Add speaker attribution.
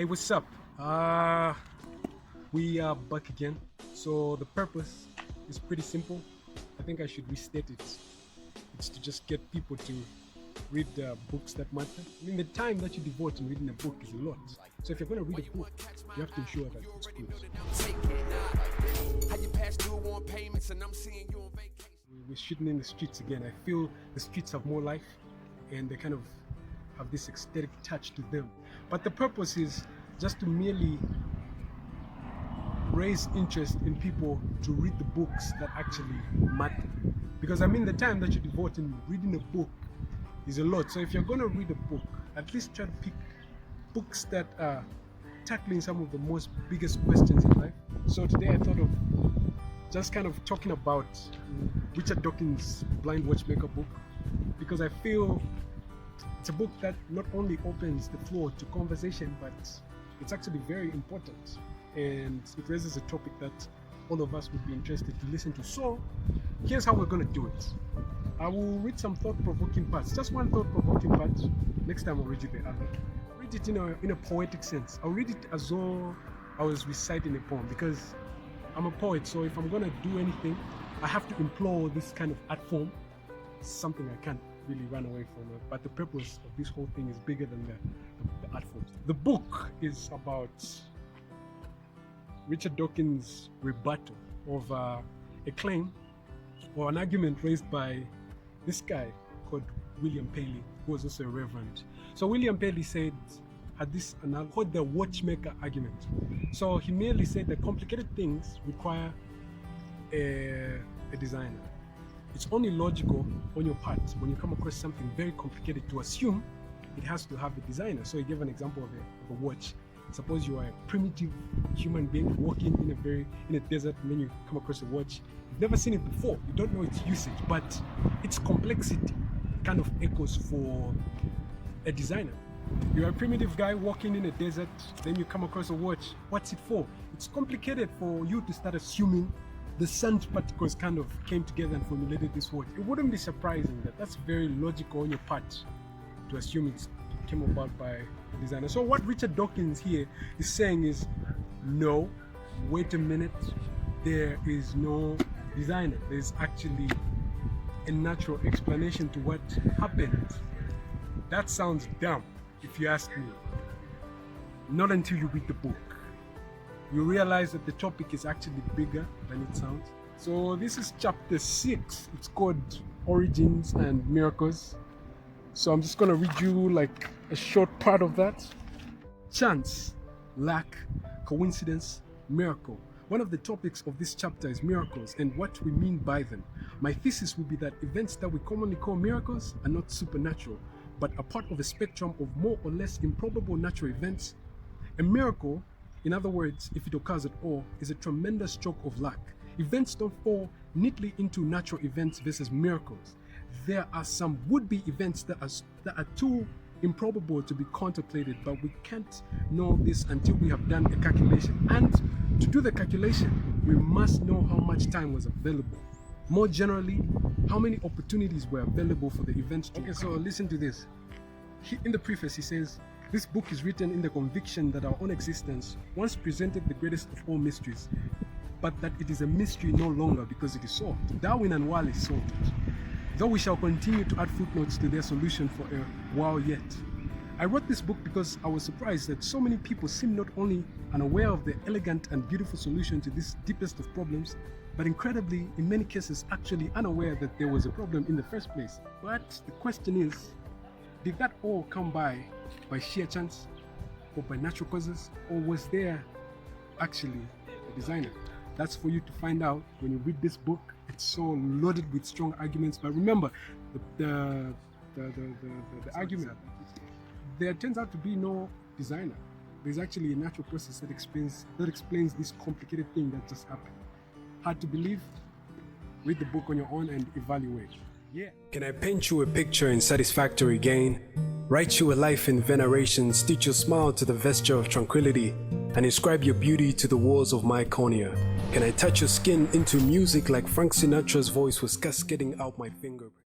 Speaker 1: Hey, what's up? We are back again. So the purpose is pretty simple. I think I should restate it. It's to just get people to read books that matter. I mean, the time that you devote in reading a book is a lot. So if you're going to read a book, you have to ensure that it's good. We're shooting in the streets again. I feel the streets have more life and they kind of have this aesthetic touch to them. But the purpose is just to merely raise interest in people to read the books that actually matter. Because I mean, the time that you devote in reading a book is a lot. So if you're going to read a book, at least try to pick books that are tackling some of the most biggest questions in life. So today I thought of just kind of talking about Richard Dawkins' Blindwatch Maker book, because I feel it's a book that not only opens the floor to conversation, but it's actually very important, and it raises a topic that all of us would be interested to listen to. So here's how we're going to do it. I will read some thought-provoking parts, just one thought-provoking part. Next time I'll read you the other. Read it in a poetic sense. I'll read it as though I was reciting a poem, because I'm a poet, so if I'm going to do anything, I have to employ this kind of art form. It's something I can't really run away from it. But the purpose of this whole thing is bigger than the art form. The book is about Richard Dawkins' rebuttal of a claim or an argument raised by this guy called William Paley, who was also a reverend. So William Paley had this called the watchmaker argument. So he merely said that complicated things require a designer. It's only logical on your part when you come across something very complicated to assume it has to have a designer. So he gave an example of a watch. Suppose you are a primitive human being walking in a desert, and then you come across a watch. You've never seen it before. You don't know its usage, but its complexity kind of echoes for a designer. You're a primitive guy walking in a desert, then you come across a watch. What's it for? It's complicated for you to start assuming the sand particles kind of came together and formulated this watch. It wouldn't be surprising that that's very logical on your part to assume it came about by a designer. So what Richard Dawkins here is saying is, no, wait a minute, there is no designer. There's actually a natural explanation to what happened. That sounds dumb, if you ask me. Not until you read the book. You realize that the topic is actually bigger than it sounds. So this is chapter 6. It's called Origins and Miracles. So I'm just going to read you like a short part of that. Chance, luck, coincidence, miracle. One of the topics of this chapter is miracles and what we mean by them. My thesis will be that events that we commonly call miracles are not supernatural, but are part of a spectrum of more or less improbable natural events. A miracle, in other words, if it occurs at all, is a tremendous stroke of luck. Events don't fall neatly into natural events versus miracles. There are some would-be events that are too improbable to be contemplated, but we can't know this until we have done a calculation. And to do the calculation, we must know how much time was available. More generally, how many opportunities were available for the event to occur. So listen to this. In the preface, he says, this book is written in the conviction that our own existence once presented the greatest of all mysteries, but that it is a mystery no longer because it is solved. Darwin and Wallace solved it, though we shall continue to add footnotes to their solution for a while yet. I wrote this book because I was surprised that so many people seem not only unaware of the elegant and beautiful solution to this deepest of problems, but incredibly, in many cases, actually unaware that there was a problem in the first place. But the question is, did that all come by sheer chance or by natural causes, or was there actually a designer? That's for you to find out when you read this book. It's so loaded with strong arguments, but remember the argument, there turns out to be no designer. There's actually a natural process that explains this complicated thing that just happened. Hard to believe? Read the book on your own and evaluate. Yeah. Can I paint you a picture in satisfactory gain? Write you a life in veneration, stitch your smile to the vesture of tranquility, and inscribe your beauty to the walls of my cornea? Can I touch your skin into music like Frank Sinatra's voice was cascading out my finger?